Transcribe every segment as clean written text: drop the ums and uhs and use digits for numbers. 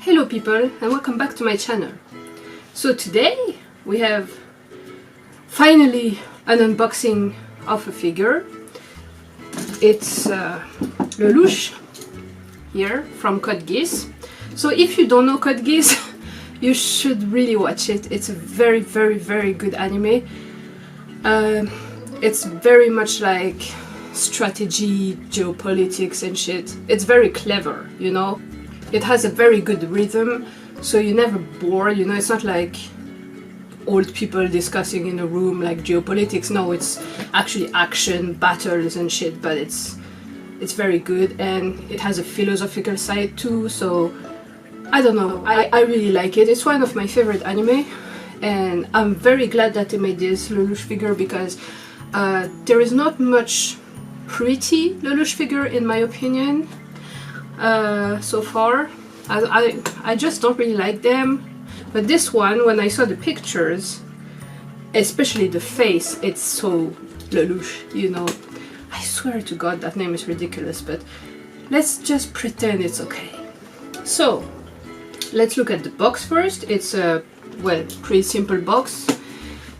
Hello people and welcome back to my channel. So today we have finally an unboxing of a figure. It's Lelouch here from Kotobukiya. So if you don't know Kotobukiya, you should really watch it. It's a very good anime. It's very much like strategy, geopolitics and shit. It's very clever, you know. It has a very good rhythm, so you're never bored, you know. It's not like old people discussing in a room like geopolitics. No, it's actually action, battles and shit, but it's very good, and it has a philosophical side too, so I don't know, I really like it. It's one of my favorite anime, and I'm very glad that they made this Lelouch figure because there is not much pretty Lelouch figure in my opinion. So far I just don't really like them, but this one, when I saw the pictures, especially the face, it's so Lelouch, you know. I swear to God that name is ridiculous, but let's just pretend it's okay. So let's look at the box first. It's a pretty simple box.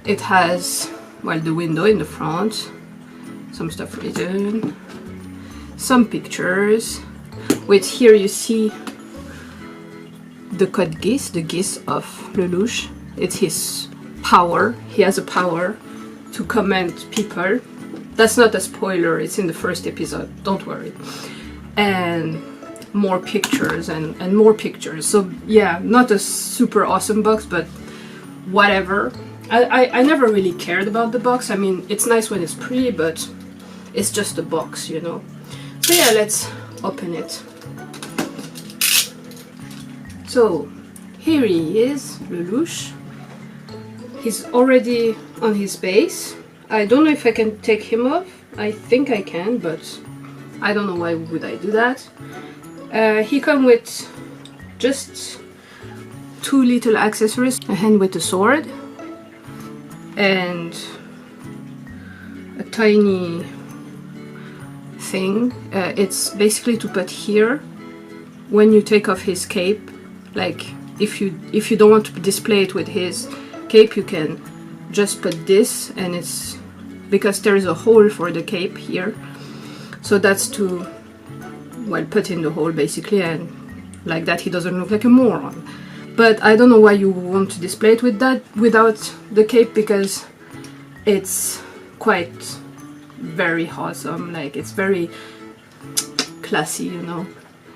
It has the window in the front, some stuff written, some pictures. With here you see the Kotobukiya, the geese of Lelouch. It's his power. He has a power to command people. That's not a spoiler, it's in the first episode, don't worry. And more pictures and more pictures. So yeah, not a super awesome box, but whatever. I never really cared about the box. I mean, it's nice when it's pretty, but it's just a box, you know. So yeah, let's open it. So here he is, Lelouch. He's already on his base. I don't know if I can take him off. I think I can, but I don't know why would I do that. He comes with just two little accessories: a hand with a sword and a tiny thing. It's basically to put here when you take off his cape. Like if you don't want to display it with his cape, you can just put this, and it's because there is a hole for the cape here, so that's to put in the hole basically, and like that he doesn't look like a moron. But I don't know why you want to display it with that without the cape, because it's quite very awesome. Like, it's very classy, you know.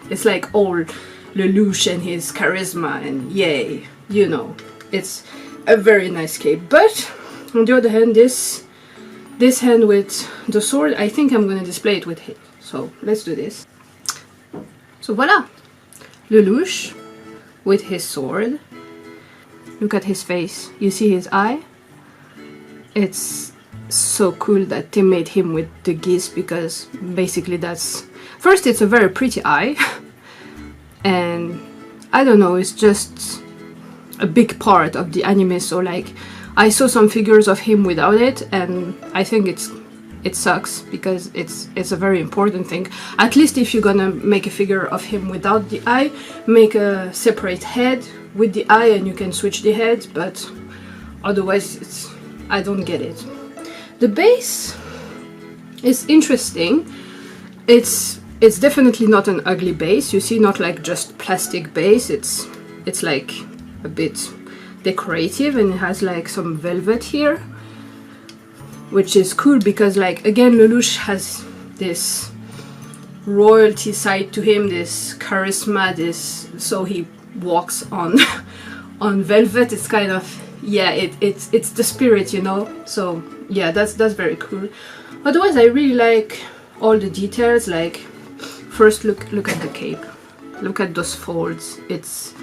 It's like old Lelouch and his charisma, and yay, you know. It's a very nice cape. But on the other hand, this hand with the sword, I think I'm gonna display it with it. So let's do this. So voila, Lelouch with his sword. Look at his face. You see his eye? It's so cool that they made him with the geese, because basically that's... First, it's a very pretty eye. And I don't know, it's just a big part of the anime. So like, I saw some figures of him without it, and I think it sucks, because it's a very important thing. At least if you're gonna make a figure of him without the eye, make a separate head with the eye and you can switch the heads, but otherwise I don't get it. The base is interesting. It's definitely not an ugly base. You see, not like just plastic base. It's like a bit decorative, and it has like some velvet here, which is cool because, like, again, Lelouch has this royalty side to him, this charisma, so he walks on on velvet. It's kind of, yeah, it's the spirit, you know. So yeah, that's very cool. Otherwise, I really like all the details. Like, first look at the cape. Look at those folds. It's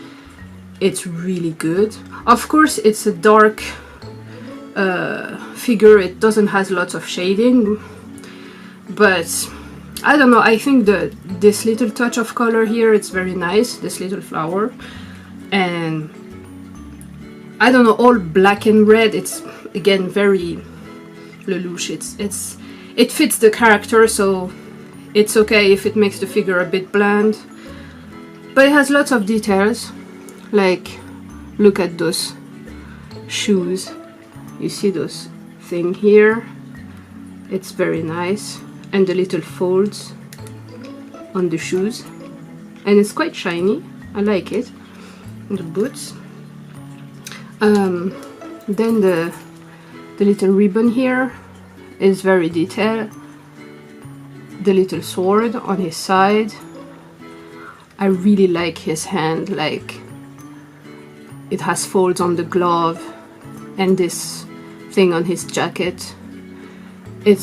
really good. Of course, it's a dark figure. It doesn't has lots of shading, but I don't know, I think this little touch of color here, it's very nice, this little flower. And I don't know, all black and red, it's again very Lelouch. It fits the character, so it's okay if it makes the figure a bit bland. But it has lots of details, like look at those shoes. You see those thing here? It's very nice. And the little folds on the shoes. And it's quite shiny. I like it. The boots. Then the little ribbon here is very detailed. The little sword on his side. I really like his hand, like it has folds on the glove and this thing on his jacket. And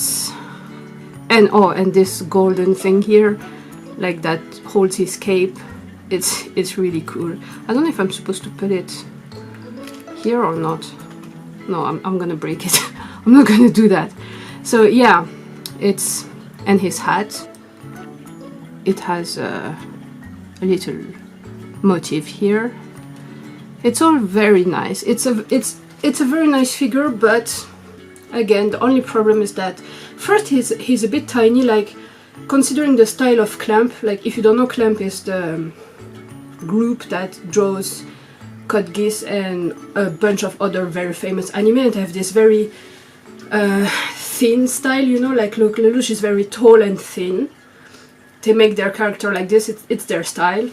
this golden thing here, like that holds his cape. It's really cool. I don't know if I'm supposed to put it here or not. No, I'm gonna break it. I'm not gonna do that. So yeah, and his hat. It has a little motif here. It's all very nice. It's a very nice figure, but again, the only problem is that first he's a bit tiny. Like considering the style of Clamp, like if you don't know, Clamp is the group that draws Code Geass and a bunch of other very famous anime, and have this very thin style, you know, like look, Lelouch is very tall and thin. They make their character like this, it's their style.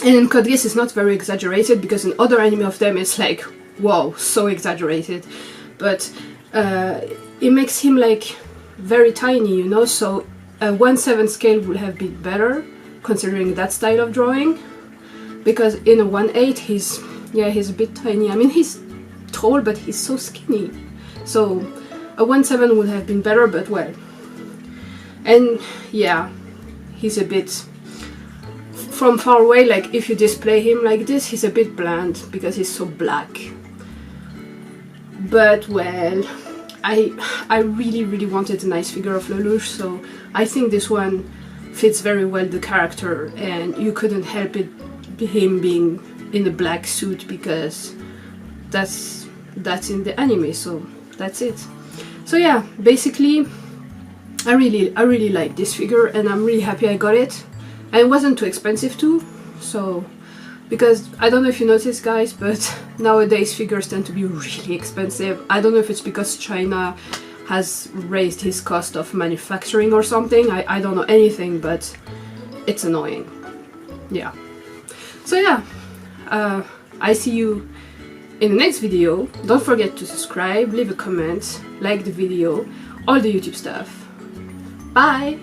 And in Code Geass it's not very exaggerated, because in other anime of them it's like, wow, so exaggerated. But it makes him like very tiny, you know, so a 1/7 scale would have been better, considering that style of drawing. Because in a 1/8 he's a bit tiny. I mean, he's tall, but he's so skinny. So a 1/7 would have been better, but well. And yeah, he's a bit, from far away, like if you display him like this, he's a bit bland because he's so black. But well, I really wanted a nice figure of Lelouch, so I think this one fits very well the character, and you couldn't help it him being in a black suit, because that's in the anime, so that's it. So yeah, basically I really like this figure, and I'm really happy I got it. And it wasn't too expensive too, so, because I don't know if you noticed, guys, but nowadays figures tend to be really expensive. I don't know if it's because China has raised his cost of manufacturing or something. I don't know anything, but it's annoying. Yeah. So yeah, I see you in the next video. Don't forget to subscribe, leave a comment, like the video, all the YouTube stuff. Bye!